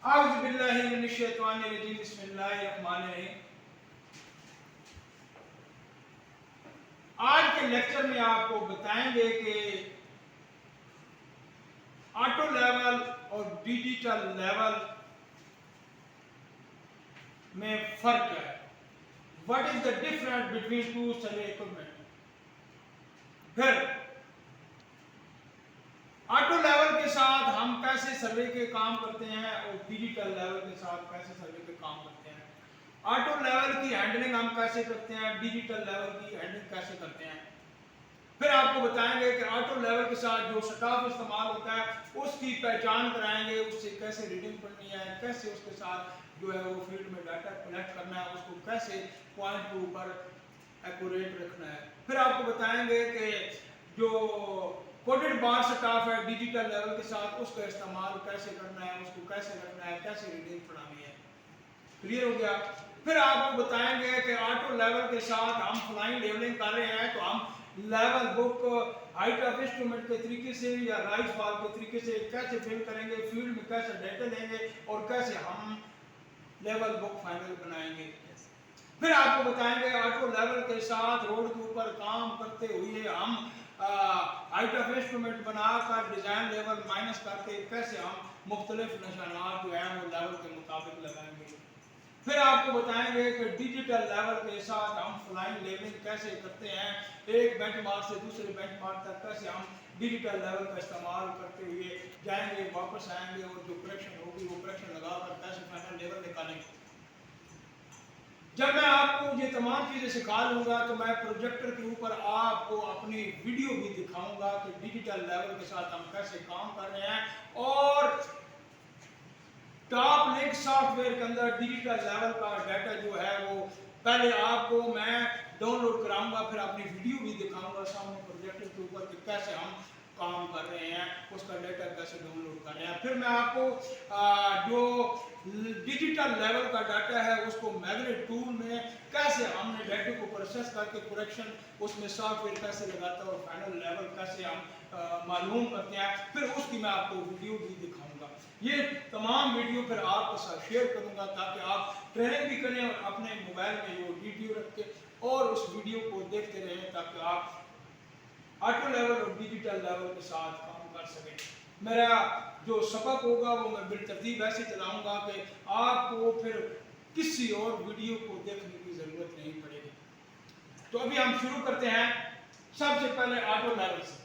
आउज़ुबिल्लाहिमिनश्शैतानिर्रजीम बिस्मिल्लाहिर्रहमानिर्रहीम। आज के लेक्चर में आपको बताएंगे कि ऑटो लेवल और डिजिटल लेवल में फर्क है। What is the difference between two survey equipment. फिर ऑटो लेवल के साथ हम कैसे सर्वे के काम करते हैं और डिजिटल लेवल के साथ कैसे सर्वे के काम करते हैं। ऑटो लेवल की हैंडलिंग हम कैसे करते हैं, डिजिटल लेवल की हैंडलिंग कैसे करते हैं। फिर आपको बताएंगे कि ऑटो लेवल के साथ जो स्टाफ इस्तेमाल होता है उसकी पहचान कराएंगे, उससे कैसे रीडिंग पढ़नी है, कैसे उसके साथ जो है वो फील्ड में डाटा कलेक्ट करना है, उसको कैसे पॉइंट के ऊपर एक्यूरेट रखना है। फिर आपको बताएंगे कि जो कोडेड बार स्टाफ है डिजिटल लेवल के साथ उसका इस्तेमाल कैसे करना है, उसको कैसे रखना है, कैसे रीडिंग पढ़ानी है। क्लियर हो गया। फिर आपको बताएंगे कि ऑटो लेवल के साथ हम फ्लाइंग लेवलिंग कर रहे हैं तो हम level book height of instrument के तरीके से या राइज फॉल के तरीके से कैसे फिल करेंगे, फील्ड में कैसे डेटा लेंगे और कैसे हम लेवल बुक फाइनल बनाएंगे। फिर आपको बताएंगे ऑटो लेवल के साथ रोड के ऊपर काम करते हुए हम हाइट ऑफ इंस्ट्रूमेंट बनाकर डिजाइन लेवल माइनस करके कैसे हम मुख्तलिफ निशानात जो है वो लेवल के मुताबिक लगाएंगे। फिर आपको बताएंगे कि डिजिटल लेवल के साथ हम फ्लाइंग लेवलिंग कैसे करते हैं, एक बेंचमार्क से दूसरे बेंचमार्क तक कैसे हम डिजिटल लेवल का इस्तेमाल करते हुए जाएंगे, वापस आएंगे और जो करेक्शन होगी वो करेक्शन लगाकर कैसे फाइनल लेवल निकालेंगे। जब मैं आपको ये तमाम चीज़ें सिखा लूँगा तो मैं प्रोजेक्टर के ऊपर आपको अपनी वीडियो भी दिखाऊंगा कि डिजिटल लेवल के साथ हम कैसे काम कर रहे हैं और टॉप लिंक सॉफ्टवेयर के अंदर डिजिटल लेवल का डाटा जो है वो पहले आपको मैं डाउनलोड कराऊंगा, फिर अपनी वीडियो भी दिखाऊंगा सामने प्रोजेक्टर के ऊपर कि कैसे हम काम कर रहे हैं, उसका डाटा कैसे डाउनलोड कर रहे हैं। फिर मैं आपको जो डिजिटल लेवल का डाटा है उसको मैग्नेट टूल में कैसे हमने डाटा को प्रोसेस करके करेक्शन उसमें सॉफ्टवेयर कैसे लगाता है और फाइनल लेवल कैसे हम मालूम करते हैं, फिर उसकी मैं आपको वीडियो भी दिखाऊंगा। ये तमाम वीडियो फिर आपके साथ शेयर करूंगा ताकि आप ट्रेनिंग भी करें और अपने मोबाइल में वो वीडियो रख के और उस वीडियो को देखते रहें ताकि आप ऑटो लेवल और डिजिटल लेवल के साथ काम कर सकें। मेरा जो सबक होगा वो मैं बिलतरतीब ऐसे चलाऊंगा कि आपको फिर किसी और वीडियो को देखने की जरूरत नहीं पड़ेगी। तो अभी हम शुरू करते हैं सबसे पहले ऑटो लेवल से।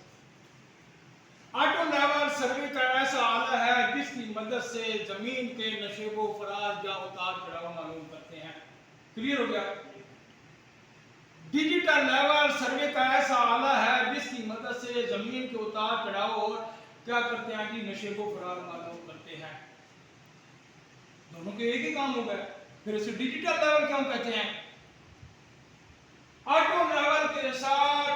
ऑटो लेवल सर्वे का ऐसा आला है जिसकी मदद से जमीन के नशेबो फराज या उतार चढ़ाव मालूम करते हैं। क्लियर हो गया। डिजिटल लेवल सर्वे का ऐसा आला है जिसकी मदद से जमीन के उतार चढ़ाव और क्या करते हैं कि नशेबो फराज मालूम करते हैं। दोनों के एक ही काम हो गया, फिर इसे डिजिटल लेवल क्यों कहते हैं। ऑटो लेवल के साथ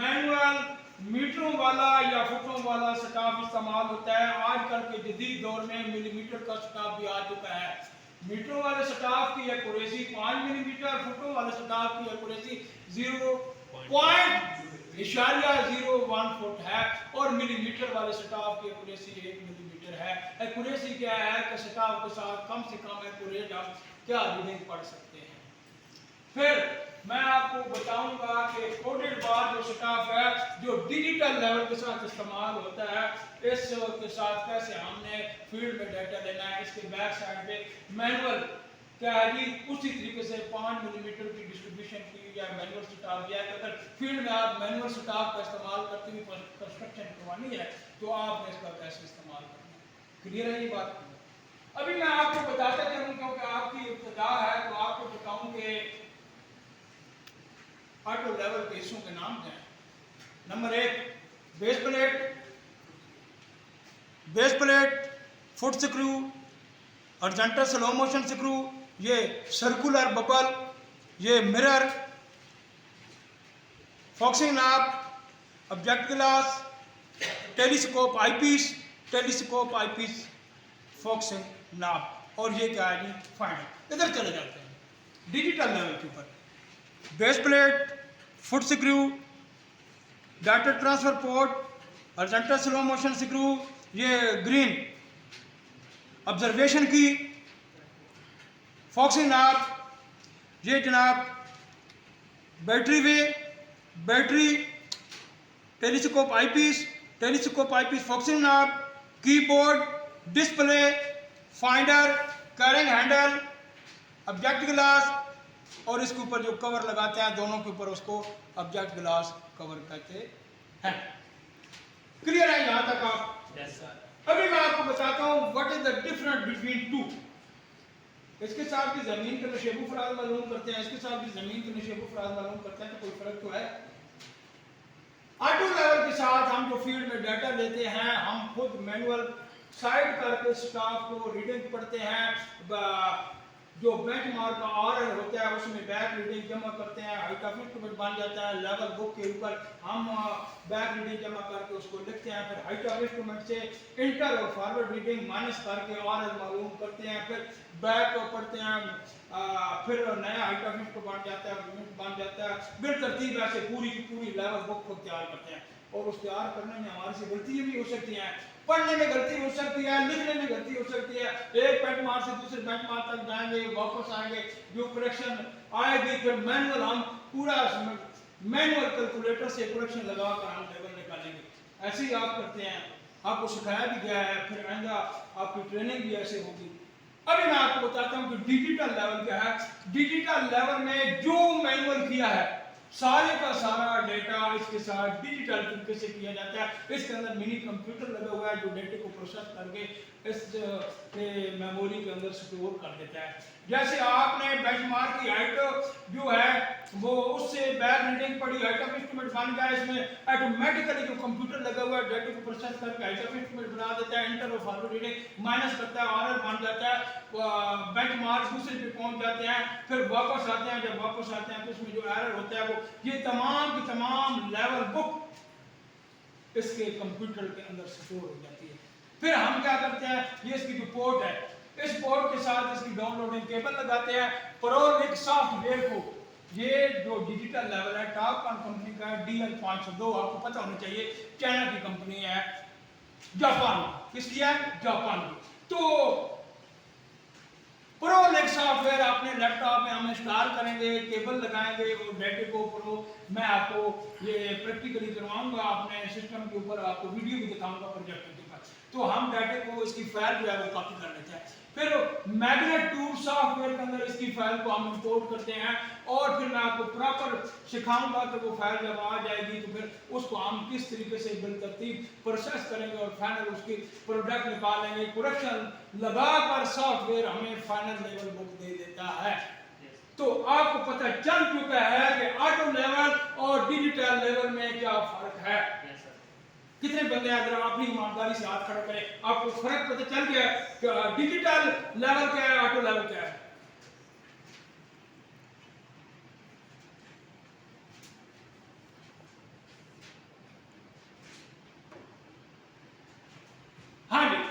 मैनुअल मीटरों वाला या फुटों वाला स्टाफ इस्तेमाल होता है। आजकल के जदीद दौर में मिलीमीटर का स्टाफ भी आ चुका है। मीटरों वाले स्टाफ की एक्यूरेसी 5 मिलीमीटर, फुटों वाले स्टाफ की एक्यूरेसी 0.01 फुट है और मिलीमीटर वाले स्टाफ की एक्यूरेसी 1 मिलीमीटर है। एक्यूरेसी क्या है कि स्टाफ के साथ कम से कम एक्यूरेट आप क्या रीडिंग पढ़ सकते हैं। फिर मैं आपको बताऊंगा कि कोडेड बार जो स्टाफ है जो डिजिटल लेवल के साथ इस्तेमाल होता है, इसके साथ कैसे हमने फील्ड में डाटा लेना है। इसके बैक साइड पे मैनुअल क्या है जी, उसी तरीके से 5 मिलीमीटर की डिस्ट्रीब्यूशन की या मैनुअल स्टाफ दिया है। अगर फील्ड में आप मैनुअल स्टाफ का इस्तेमाल करते हुए कंस्ट्रक्शन करवानी है तो आपने इसका कैसे इस्तेमाल करना है। क्लियर है ये बात। अभी मैं आपको बताता चलूँ क्योंकि आपकी इब्तिदा है तो आपको बताऊं कि ऑटो लेवल के हिस्सों के नाम हैं। Number 1 base plate, foot screw, horizontal slow motion screw, ये सर्कुलर बबल, ये mirror, फॉक्सिंग knob, object glass, telescope eyepiece, फॉक्सिंग knob और ये क्या है जी फाइनल। इधर चले जाते हैं डिजिटल लेवल के ऊपर। Base plate, foot screw, data transfer port, horizontal slow motion screw, ये ग्रीन, ऑब्जर्वेशन की, फोकसिंग नाब, ये जनाब battery way, battery, telescope eyepiece, telescope eyepiece focusing knob, keyboard, display, finder, carrying handle, object glass, और इसके ऊपर जो cover लगाते हैं दोनों के ऊपर उसको ऑब्जेक्ट ग्लास कवर कहते हैं। क्लियर है यहां तक आप? Yes sir. अभी मैं आपको बताता हूं what is the difference between two. इसके साथ भी जमीन के नशेबो फराज मालूम करते हैं, इसके साथ भी जमीन के नशेबो फराज मालूम करते हैं, तो कोई फर्क तो है। ऑटो लेवल के साथ हम जो फील्ड में डाटा लेते हैं, हम खुद मैनुअल साइड करके स्टाफ को रीडिंग पढ़ते हैं, जो बेंचमार्क का आरएल होता है उसमें बैक रीडिंग जमा करते हैं, हाइट ऑफ इंस्ट्रूमेंट बन जाता है, लेवल बुक के ऊपर हम बैक रीडिंग जमा करके उसको लिखते हैं, फिर हाइट ऑफ इंस्ट्रूमेंट से इंटर और फॉरवर्ड रीडिंग माइनस करके आरएल मालूम करते हैं, फिर बैक को पढ़ते हैं, फिर नया हाइट ऑफ इंस्ट्रूमेंट बन जाता है, फिर तरतीब ऐसे पूरी की पूरी लेवल बुक को तैयार करते हैं। और उस तैयार करने में हमारी से गलतियां भी हो सकती हैं, पढ़ने में गलती हो सकती है, लिखने में गलती हो सकती है, एक बेंच मार्क से दूसरे बेंच मार्क तक जाएंगे, वापस आएंगे, जो करेक्शन आएगी, फिर मैनुअल हम पूरा मैनुअल कैलकुलेटर से करेक्शन लगाकर हम लेवल निकालेंगे। ऐसे ही आप करते हैं, आपको सिखाया भी गया है, फिर आएगा आपकी ट्रेनिंग भी ऐसे होगी। अभी मैं आपको बताता हूँ कि डिजिटल लेवल क्या है। डिजिटल लेवल में जो मैनुअल किया है सारे का सारा डेटा इसके साथ डिजिटल तरीके से किया जाता है। इसके अंदर मिनी कंप्यूटर लगा हुआ है जो डेटे को प्रोसेस करके इस मेमोरी के अंदर स्टोर कर देता है। जैसे आपने बेंचमार्क की हाइट जो है वो उससे बैक रीडिंग पड़ी, हाइट ऑफ इंस्ट्रूमेंट बन गया, इसमें ऑटोमेटिकली जो कंप्यूटर लगा हुआ है डेटे को प्रोसेस करके हाइट ऑफ इंस्ट्रूमेंट बना देता है, इंटर और फॉरवर्ड रीडिंग माइनस करता है, आरएल बन जाता है, बेंचमार्क दूसरे पे पहुंच जाते हैं, फिर वापस आते हैं। जब वापस आते हैं तो उसमें जो एरर होता है वो ये तमाम की तमाम लेवल बुक इसके कंप्यूटर के अंदर स्टोर हो जाती है। फिर हम क्या करते हैं, ये इसकी जो पोर्ट है, इस पोर्ट के साथ इसकी डाउनलोडिंग केबल लगाते हैं। प्रोलिक सॉफ्टवेयर को, ये जो डिजिटल लेवल है टॉपकॉन कंपनी का DL 502, आपको पता होना चाहिए, चाइना की कंपनी है, जापान किसकी है, जापान की। तो प्रोलिक सॉफ्टवेयर अपने लैपटॉप में हम इंस्टॉल करेंगे, केबल लगाएंगे और डेटे को प्रो मैं आपको ये प्रैक्टिकली करवाऊंगा, अपने सिस्टम के ऊपर आपको वीडियो भी दिखाऊंगा प्रोजेक्टर के ऊपर। तो हम डाटे को इसकी फाइल जो है वो कॉपी कर लेते हैं, फिर मैग्नेट टूल सॉफ्टवेयर के अंदर इसकी फाइल को हम इंपोर्ट करते हैं, और फिर मैं आपको प्रॉपर सिखाऊंगा कि वो फाइल जब आ जाएगी तो फिर उसको हम किस तरीके से बिलतरतीब प्रोसेस करेंगे और फाइनल उसकी प्रोडक्ट निकालेंगे। करेक्शन लगाकर सॉफ्टवेयर हमें फाइनल लेवल बुक दे देता है। तो आपको पता चल चुका है कि ऑटो लेवल और डिजिटल लेवल में क्या फर्क है। कितने बंदे अगर अपनी ईमानदारी से हाथ खड़ा करें, आपको फर्क पता चल गया कि डिजिटल लेवल क्या है, ऑटो लेवल क्या है। हाँ जी,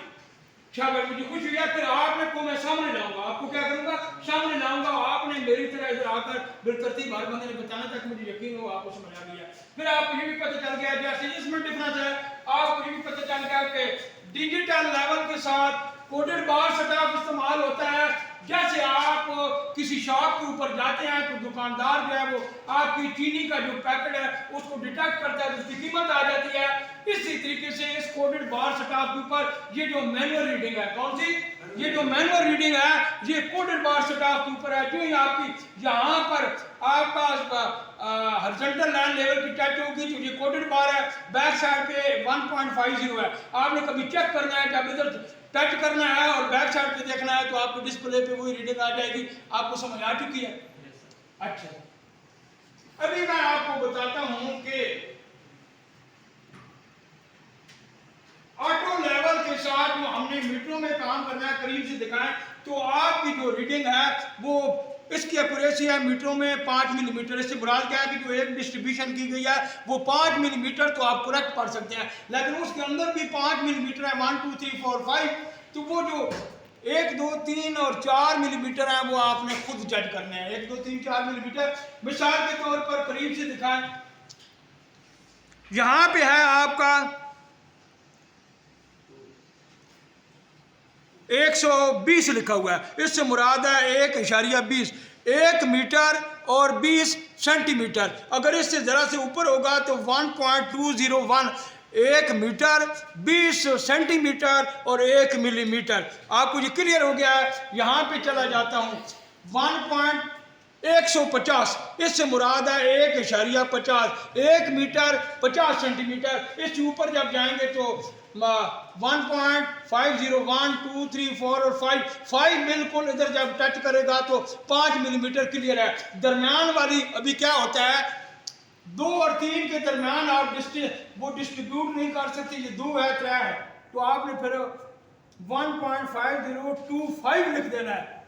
शाबाश, मुझे खुशी हुई। फिर आपने को मैं सामने लाऊंगा, आपको क्या करूंगा, सामने लाऊंगा। आपने मेरी तरह इधर आकर बिलतरतीब हर बंदे ने बताना तक मुझे यकीन हो आपको समझ आ गया। फिर आपको ये भी पता चल गया, जैसे इसमें डिफरेंस है, आपको ये भी पता चल गया कि डिजिटल लेवल के साथ कोडेड बार सेटअप इस्तेमाल होता है। जैसे आप किसी शॉप के ऊपर जाते हैं तो दुकानदार जो है वो आपकी चीनी का जो पैकेट है उसको डिटेक्ट करता है, उसकी कीमत आ जाती है। इसी तरीके से इस कोडेड बार सेटअप के ऊपर ये जो मैनुअल रीडिंग है, कौन सी, ये जो मैनुअल रीडिंग है ये कोडेड बार सेटअप के ऊपर है। जो ही आपकी यहाँ पर आपका हॉरिजॉन्टल लाइन लेवल की टच होगी तो ये कोडेड बार है, बैक साइड पे 1.50 है। आपने कभी चेक करना है, जब इधर टच करना है और बैक साइड पे देखना है तो आपको डिस्प्ले पे वही रीडिंग आ जाएगी। आपको समझ आ चुकी है? अच्छा, अभी मैं आपको बताता हूं कि ऑटो लेवल के साथ जो हमने मीटरों में काम करना है, करीब से दिखाएं तो आपकी जो रीडिंग है वो इसकी एक्यूरेसी है मीटरों में 5 मिलीमीटर। इससे मुराद क्या है कि जो एक डिस्ट्रीब्यूशन की गई है वो 5 मिलीमीटर तो आप करेक्ट पढ़ सकते हैं, लेकिन उसके अंदर भी 5 मिलीमीटर है, 1 2 3 4 5। तो वो जो 1 2 3 और 4 मिलीमीटर है वो आपने खुद जज करना है, 1 2 3 4 मिलीमीटर। मिसाल के तौर पर करीब से दिखाएं, यहां पे है आपका 120 लिखा हुआ है, इससे मुराद है 1.20, 1 मीटर और 20 सेंटीमीटर। अगर इससे ज़रा से ऊपर होगा तो 1.201, 1 मीटर 20 सेंटीमीटर और 1 मिलीमीटर। आपको ये क्लियर हो गया है। यहाँ पे चला जाता हूँ 1.150, इससे मुराद है 1.50, 1 मीटर 50 सेंटीमीटर। इससे ऊपर जब जाएंगे तो 1.50, 2, 3, 4 और 5 बिल्कुल इधर जब टच करेगा तो 5 मिलीमीटर क्लियर है। दरमियान वाली अभी क्या होता है, 2 और 3 के दरमियान आप वो डिस्ट्रीब्यूट नहीं कर सकते, ये 2 है 3 है, तो आपने फिर 1.5025 लिख देना है,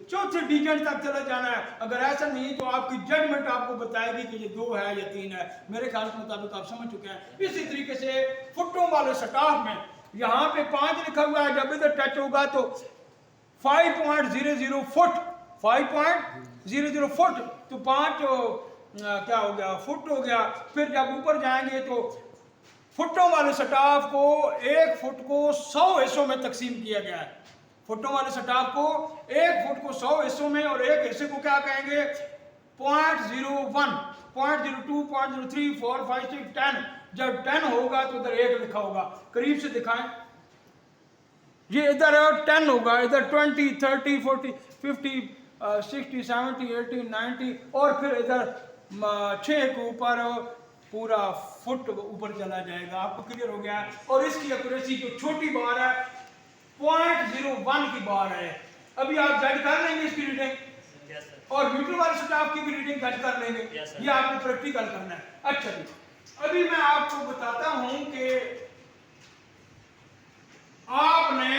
चौथे डिजिट तक चला जाना है। अगर ऐसा नहीं तो आपकी जजमेंट आपको बताएगी कि ये 2 है या 3 है। मेरे ख्याल के मुताबिक आप समझ चुके हैं। इसी तरीके से फुटों वाले स्टाफ में यहाँ पे 5 लिखा हुआ है, जब इधर टच होगा तो 5.00 फुट, 5.00 फुट, तो 5 क्या हो गया, फुट हो गया। फिर जब ऊपर जाएंगे तो फुटों वाले स्टाफ को 1 फुट को 100 हिस्सों में तकसीम किया गया है। फुटों वाले स्टाफ को 1 फुट को 100 हिस्सों में, और एक हिस्से को क्या कहेंगे, 0.01, 0.02, 0.03, 4, 5, 6, 10। जब 10 होगा तो उधर 1 लिखा होगा। करीब से दिखाएं, ये इधर 10 होगा, इधर 20, 30, 40, 50, 60, 70, 80, 90, और फिर इधर 6 के ऊपर पूरा फुट ऊपर चला जाएगा। आपको क्लियर हो गया। और इसकी एक्यूरेसी जो छोटी बार है 0.01 की बार है। अभी आप जज कर लेंगे इसकी रीडिंग, और मीटर वाले स्टाफ की भी रीडिंग जज कर लेंगे। ये आपने प्रैक्टिकल करना है। अच्छा जी, अभी मैं आपको बताता हूं कि आपने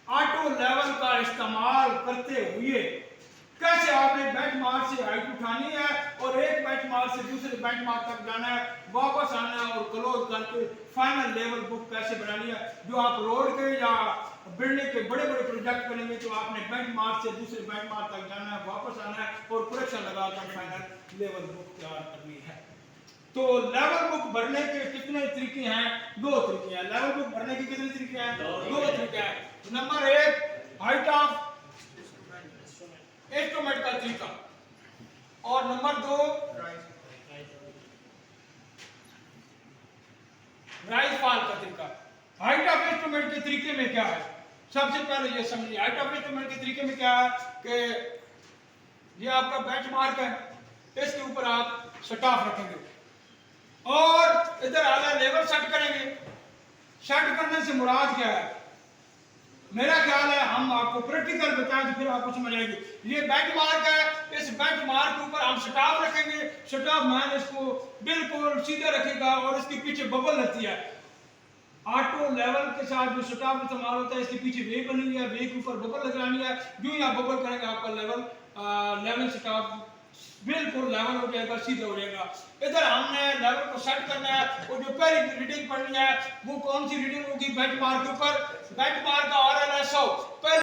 ऑटो लेवल का इस्तेमाल करते हुए कैसे आपने बेंचमार्क से हाइट उठानी है और एक बेंचमार्क से दूसरे बेंचमार्क तक जाना है, वापस आना है और क्लोज करके फाइनल लेवल बुक कैसे बनानी है। जो आप रोड के या बिल्डिंग के बड़े बड़े प्रोजेक्ट करेंगे तो आपने बेंचमार्क से दूसरे बेंचमार्क तक जाना है, वापस आना है और करेक्शन लगाकर फाइनल लेवल बुक तैयार करनी है। तो लेवल बुक भरने के कितने तरीके हैं? 2 तरीके हैं। लेवल बुक भरने के कितने तरीके हैं? 2 तरीके हैं। नंबर 1 हाइट ऑफ एस्टिमेट का तरीका, और नंबर 2 राइज फॉल का तरीका। हाइट ऑफ एस्टिमेट के तरीके में क्या है, सबसे पहले ये समझिए। हाइट ऑफ एस्टिमेट के तरीके में क्या है कि ये आपका बेंचमार्क है, इसके ऊपर आप स्टाफ रखेंगे और इधर आधा लेवल सेट करेंगे। सेट करने से मुराद क्या है, मेरा ख्याल है हम आपको प्रैक्टिकल बताएं तो फिर आपको समझ आएगी। ये बेंचमार्क है, इस बेंचमार्क के ऊपर हम स्टाफ रखेंगे। स्टाफ मैन इसको बिल्कुल सीधा रखेगा और इसके पीछे बबल रहती है। ऑटो लेवल के साथ जो स्टाफ इस्तेमाल होता है, इसके पीछे वे बनी हुई है, वे के ऊपर बबल लगानी है। जो ही आप बबल करेंगे आपका लेवल स्टाफ बिल्कुल लेवल हो जाएगा, सीधा हो जाएगा। इधर हमने लेवल को सेट करना है और जो पहली रीडिंग पढ़नी है वो कौन सी रीडिंग होगी, बेंचमार्क के ऊपर। बेंचमार्क का RLSO पहले